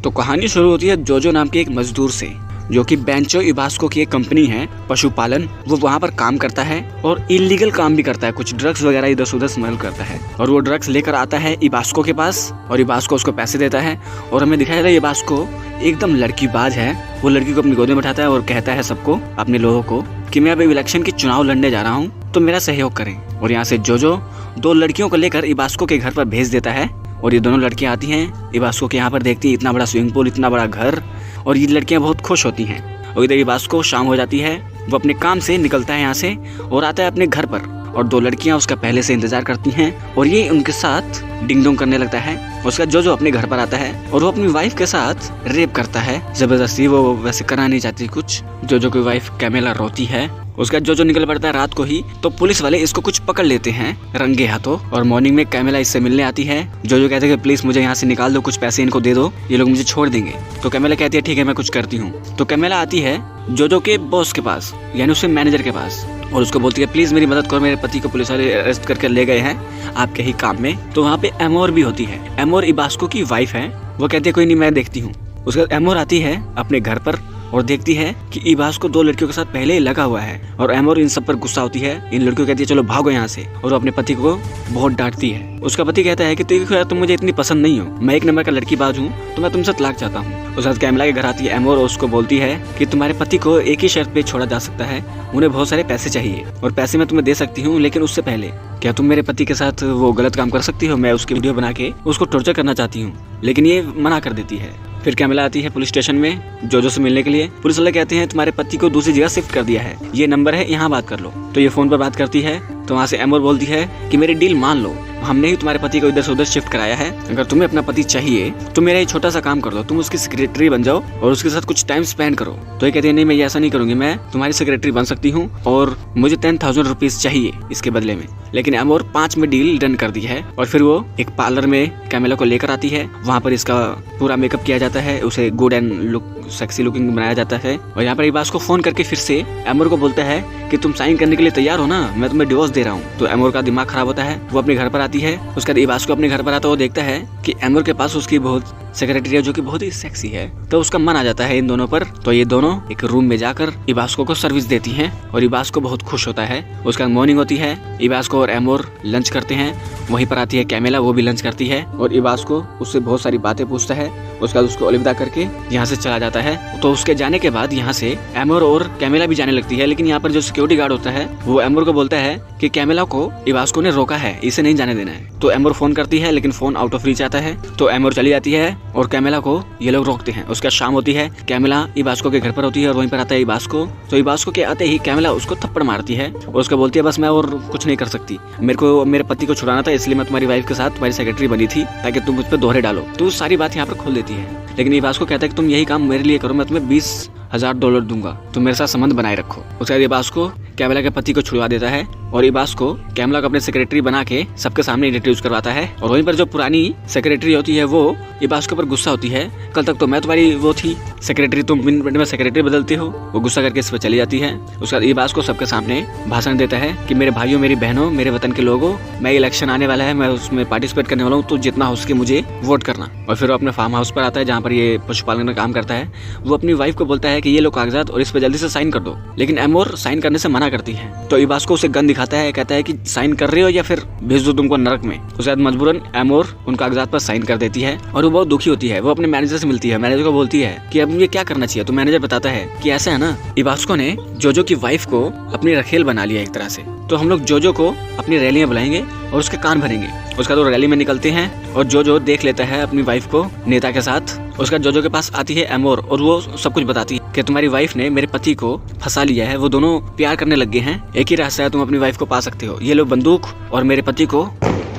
तो कहानी शुरू होती है जोजो नाम के एक मजदूर से, जो कि बेंचो इबास्को की एक कंपनी है पशुपालन। वो वहाँ पर काम करता है और इलीगल काम भी करता है, कुछ ड्रग्स वगैरह इधर उधर स्मगल करता है। और वो ड्रग्स लेकर आता है इबास्को के पास और इबास्को उसको पैसे देता है। और हमें दिखाया जाता है इबास्को एकदम लड़कीबाज है। वो लड़की को अपनी गोद में बैठाता है और कहता है सबको, अपने लोगों को, कि मैं अब इलेक्शन की चुनाव लड़ने जा रहा हूँ, तो मेरा सहयोग करें। और यहाँ से जोजो 2 लड़कियों को लेकर इबास्को के घर पर भेज देता है। और ये दोनों लड़कियां आती हैं इबास्को के यहाँ पर, देखती हैं इतना बड़ा स्विमिंग पूल, इतना बड़ा घर, और ये लड़कियां बहुत खुश होती हैं। और इधर इबास्को शाम हो जाती है, वो अपने काम से निकलता है यहाँ से और आता है अपने घर पर। और 2 लड़कियां उसका पहले से इंतजार करती हैं और ये उनके साथ डिंग डोंग करने लगता है। उसका जोजो अपने घर पर आता है और वो अपनी वाइफ के साथ रेप करता है जबरदस्ती। वो वैसे करना नहीं चाहती कुछ। जोजो की वाइफ कैमेला रोती है। उसका जोजो निकल पड़ता है रात को ही, तो पुलिस वाले इसको कुछ पकड़ लेते हैं रंगे हाथों। और मॉर्निंग में कैमेला इससे मिलने आती है। जोजो कहते हैं कि प्लीज मुझे यहाँ से निकाल दो, कुछ पैसे इनको दे दो, ये लोग मुझे छोड़ देंगे। तो कैमेला कहती है ठीक है मैं कुछ करती हूँ। तो कैमेला आती है जोजो के बॉस के पास, यानी उसके मैनेजर के पास, और उसको बोलती है प्लीज मेरी मदद करो, मेरे पति को पुलिस वाले अरेस्ट करके ले गए हैं आपके ही काम में। तो वहाँ पे एमोर भी होती है। एमोर इबास्को की वाइफ है। वो कहती है कोई नहीं मैं देखती हूँ। उसके बाद एमोर आती है अपने घर पर और देखती है कि इबास्को 2 लड़कियों के साथ पहले ही लगा हुआ है। और एमोर इन सब पर गुस्सा होती है, इन लड़कियों कहती है चलो भागो यहाँ से। और वो अपने पति को बहुत डांटती है। उसका पति कहता है कि तुम मुझे इतनी पसंद नहीं हो, मैं 1 नंबर का लड़कीबाज हूँ, तो मैं तुमसे तलाक चाहता हूँ। उसके बाद कैमला के घर आती है एमोर और उसको बोलती है कि तुम्हारे पति को एक ही शर्त पे छोड़ा जा सकता है, उन्हें बहुत सारे पैसे चाहिए और पैसे मैं तुम्हें दे सकती हूँ, लेकिन उससे पहले क्या तुम मेरे पति के साथ वो गलत काम कर सकती हो? मैं उसकी वीडियो बना के उसको टॉर्चर करना चाहती हूँ। लेकिन ये मना कर देती है। फिर कैमला आती है पुलिस स्टेशन में जोजो से मिलने के लिए। पुलिस वाले कहते हैं तुम्हारे पति को दूसरी जगह शिफ्ट कर दिया है, ये नंबर है, यहाँ बात कर लो। तो ये फोन पर बात करती है। तो वहाँ से एमोर बोलती है कि मेरी डील मान लो, हमने ही तुम्हारे पति को इधर से उधर शिफ्ट कराया है, अगर तुम्हें अपना पति चाहिए तो मेरा ये छोटा सा काम कर दो, तुम उसकी सेक्रेटरी बन जाओ और उसके साथ कुछ टाइम स्पेंड करो। तो ये कहती है नहीं मैं ये ऐसा नहीं करूंगी, मैं तुम्हारी सेक्रेटरी बन सकती हूँ और मुझे 10,000 रुपीज चाहिए इसके बदले में। लेकिन एमोर 5 में डील डन कर दी है। और फिर वो एक पार्लर में कैमेला को लेकर आती है। वहाँ पर इसका पूरा मेकअप किया जाता है, उसे good and look sexy looking बनाया जाता है। और यहाँ पर इबास्को फोन करके फिर से एमोर को बोलता है कि तुम साइन करने के लिए तैयार हो ना, मैं तुम्हें डिवोर्स दे रहा हूँ। तो एमोर का दिमाग खराब होता है, वो अपने घर पर आती है। उसके बाद इबास्को अपने घर पर आता है, वो देखता है कि एमोर के पास उसकी बहुत सेक्रेटरी है जो कि बहुत ही सेक्सी है। तो उसका मन आ जाता है इन दोनों पर। तो ये दोनों एक रूम में जाकर इबास्को को सर्विस देती हैं और इबास्को बहुत खुश होता है। उसका मॉर्निंग होती है, इबास्को और एमोर लंच करते हैं। वहीं पर आती है कैमेला, वो भी लंच करती है और इबास्को उससे बहुत सारी बातें पूछता है। उसके बाद उसको अलविदा करके यहाँ से चला जाता है। तो उसके जाने के बाद यहाँ से एमोर और कैमेला भी जाने लगती है। लेकिन यहाँ पर जो सिक्योरिटी गार्ड होता है वो एमोर को बोलता है कि कैमेला को इबास्को ने रोका है, इसे नहीं जाने देना है। तो एमोर फोन करती है लेकिन फोन आउट ऑफ रीच आता है। तो एमोर चली जाती है और कैमेला को ये लोग रोकते हैं। उसका शाम होती है, कैमेला इबास्को के घर पर होती है और वहीं पर आता है इबास्को। तो इबास्को के आते ही कैमेला उसको थप्पड़ मारती है और उसको बोलती है बस मैं और कुछ नहीं कर सकती, मेरे को मेरे पति को छुड़ाना था, इसलिए मैं तुम्हारी वाइफ के साथ तुम्हारी सेक्रेटरी बनी थी ताकि तुम मुझ पर दोहरे डालो। तो सारी बात यहाँ पर खोल देती है। लेकिन इबास्को कहता है कि तुम यही काम मेरे लिए करो, मैं तुम्हें $20,000 दूंगा, तुम मेरे साथ संबंध बनाए रखो। उसके बाद इबास्को कैमला के पति को छुड़वा देता है और इबास्को कैमला को अपने सेक्रेटरी बना के सबके सामने इंट्रोड्यूस करवाता है। और वहीं पर जो पुरानी सेक्रेटरी होती है वो इबास्को पर गुस्सा होती है, कल तक तो मैं तुम्हारी वो थी सेक्रेटरी, तुम मिनट में सेक्रेटरी बदलते हो। वो गुस्सा करके इस पर चली जाती है। उसके बाद इबास्को सबके सामने भाषण देता है कि मेरे भाइयों, मेरी बहनों, मेरे वतन के लोगों, मैं इलेक्शन आने वाला है, मैं उसमें पार्टिसिपेट करने वाला हूँ, तो जितना हो सके मुझे वोट करना। और फिर वो अपने फार्म हाउस पर आता है जहाँ पर ये पशुपालन का काम करता है। वो अपनी वाइफ को बोलता है कि ये लो कागजात और इस पर जल्दी से साइन कर दो। लेकिन एमोर साइन करने से मना करती है। तो इबास्को उसे गन दिखाता है, कहता है कि साइन कर रहे हो या फिर भेज दो तुमको नरक में। उसके बाद मजबूरन एमोर उन कागजात पर साइन कर देती है और वो बहुत दुखी होती है। वो अपने मैनेजर से मिलती है, मैनेजर को बोलती है कि अब ये क्या करना चाहिए। तो मैनेजर बताता है कि ऐसा है ना, इबास्को ने जोजो की वाइफ को अपनी रखेल बना लिया एक तरह से, तो हम लोग जोजो को अपनी रैली में बुलाएंगे और उसके कान भरेंगे। उसका तो रैली में निकलते हैं और जोजो देख लेता है अपनी वाइफ को नेता के साथ। उसका जोजो के पास आती है एमोर और वो सब कुछ बताती है कि तुम्हारी वाइफ ने मेरे पति को फंसा लिया है, वो दोनों प्यार करने लग गए हैं, एक ही रास्ता है, तुम अपनी वाइफ को पा सकते हो, ये लो बंदूक और मेरे पति को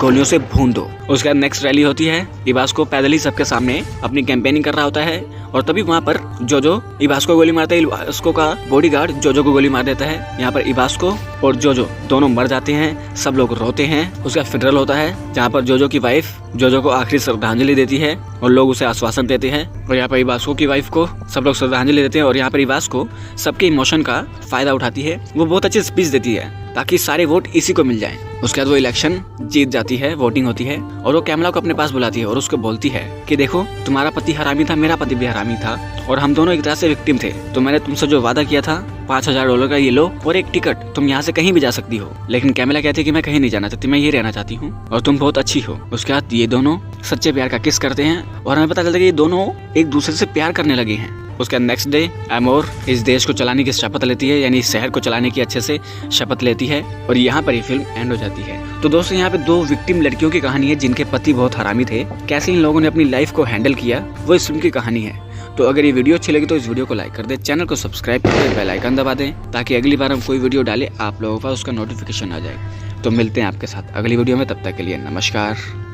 गोलियों से भून दो। उसके बाद नेक्स्ट रैली होती है, इबास्को पैदल ही सबके सामने अपनी कैंपेनिंग कर रहा होता है और तभी वहाँ पर जोजो इबास्को को गोली मारता है। इबास्को का बॉडीगार्ड जोजो को गोली मार देता है। यहाँ पर इबास्को और जोजो दोनों मर जाते हैं, सब लोग रोते हैं। उसका फिनरल होता है जहाँ पर जोजो की वाइफ जोजो को आखिरी श्रद्धांजलि देती है और लोग उसे आश्वासन देते हैं। और यहाँ पर इबास्को की वाइफ को सब लोग श्रद्धांजलि देते हैं और यहाँ पर इबास्को सबके इमोशन का फायदा उठाती है। वो बहुत अच्छी स्पीच देती है ताकि सारे वोट इसी को मिल जाएं। उसके बाद वो इलेक्शन जीत जाती है। जाती है, वोटिंग होती है और वो कैमला को अपने पास बुलाती है और उसको बोलती है कि देखो तुम्हारा पति हरामी था, मेरा पति भी हरामी था और हम दोनों एक तरह से विक्टिम थे। तो मैंने तुमसे जो वादा किया था $5000 का ये लो और एक टिकट, तुम यहाँ से कहीं भी जा सकती हो। लेकिन कैमला कहती है कि मैं कहीं नहीं जाना चाहती, मैं ये रहना चाहती हूँ और तुम बहुत अच्छी हो। उसके बाद ये दोनों सच्चे प्यार का किस करते हैं और हमें पता चलता है कि ये दोनों एक दूसरे से प्यार करने लगे हैं। उसके नेक्स्ट डे एमोर इस देश को चलाने की शपथ लेती है, यानी इस शहर को चलाने की अच्छे से शपथ लेती है और यहाँ पर ये फिल्म एंड हो जाती है। तो दोस्तों यहाँ पे 2 विक्टिम लड़कियों की कहानी है जिनके पति बहुत हरामी थे, कैसे इन लोगों ने अपनी लाइफ को हैंडल किया, वो इस फिल्म की कहानी है। तो अगर ये वीडियो अच्छी लगी तो इस वीडियो को लाइक कर दे, चैनल को सब्सक्राइब कर दे, बेल आइकन दबा दें ताकि अगली बार हम कोई वीडियो डाले आप लोगों के पास उसका नोटिफिकेशन आ जाए। तो मिलते हैं आपके साथ अगली वीडियो में, तब तक के लिए नमस्कार।